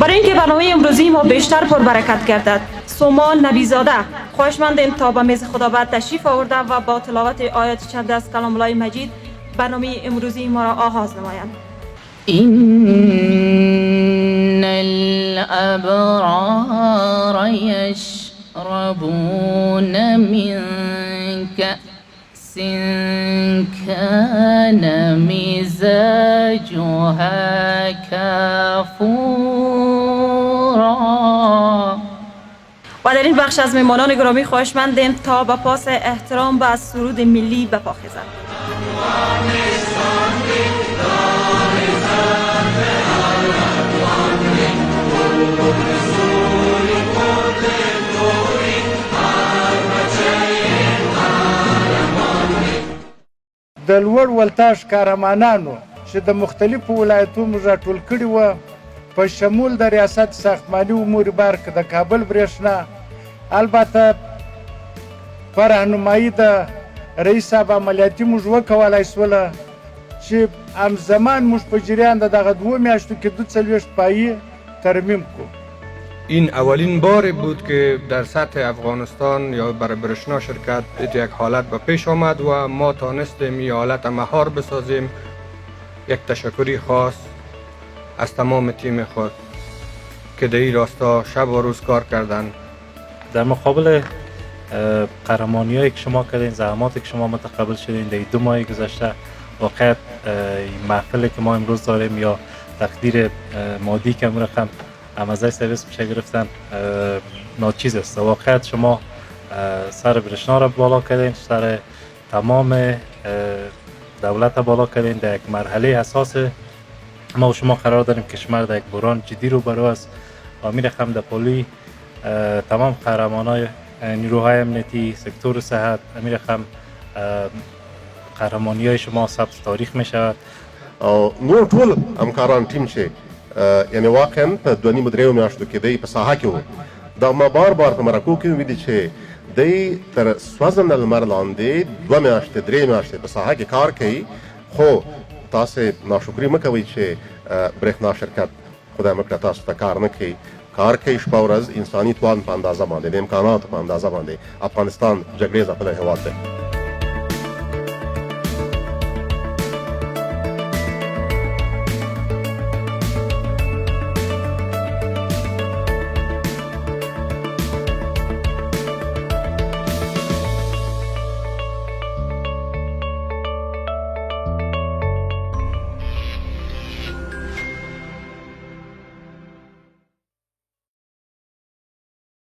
برای اینکه برنامه امروزی ما بیشتر پربرکت گردد، سومال نبیزاده خواهشمندیم تا به میز خداوند تشریف آورده و با تلاوت آیات چند از کلام الله مجید برنامه امروزی ما را آغاز نمایند. إن الأبرار يشربون من كأس كان مزاجها كافورا. و در این بخش از مهمانان گرامی خواهشمندیم تا به پاس احترام به سرود ملی بپاخیزند. د لوړ ولتاژ قهرمانانو چې د مختلفو ولایتونو راټول کړي وو په شمول د ریاست ساختماني امور برخه د کابل برېښنا، البته په راهنمایي د رئیس صاحب عملیاتي موږ وکولای سوله چې همزمان موږ په جریان د دغه 2 میاشتو کې 42 پایې ترمیم کړو. این اولین باری بود که در سطح افغانستان یا برای برشنا شرکت یک حالت به پیش آمد و ما تانستیم این حالت مهار بسازیم. یک تشکری خاص از تمام تیم خود که در این راستا شب و روز کار کردند. در مقابل قهرمانی‌هایی که شما کردین، زحماتی که شما متقبل شدین در 2 ماه گذشته، واقعا محفلی که ما امروز داریم یا تقدیر مادی که امروز هم ازای سرویس میشه گرفتن ناچیز است. واقعا شما سر برشنا را بالا کردین، سر تمام دولت بالا کردین. در یک مرحله حساس ما و شما قرار داریم کشور در یک بحران جدی روبرو است و میرخم در پلی تمام قهرمانای نیروهای امنیتی، سکتور صحت، میرخم قهرمانی های شما ثبت تاریخ می شود. نور ټول همکاران ټیم چې یعنی واقعا په 2.5-3 میاشتو کې دی په ساحه کې وو، دا ما بار په مرکو کې ولیدل چې دی تر سوځنده لمر لاندې 2 میاشتې 3 میاشتې په ساحه کې کار کوي. خو تاسو ناشکري مه کوئ چې برېښنا شرکت خدای مکړه تاسو ته کار نه کوي. کار کوي شپه ورځ، انساني توان په اندازه باندې، د امکاناتو په اندازه باندې. افغانستان جګړې ځپلی هېواد دی.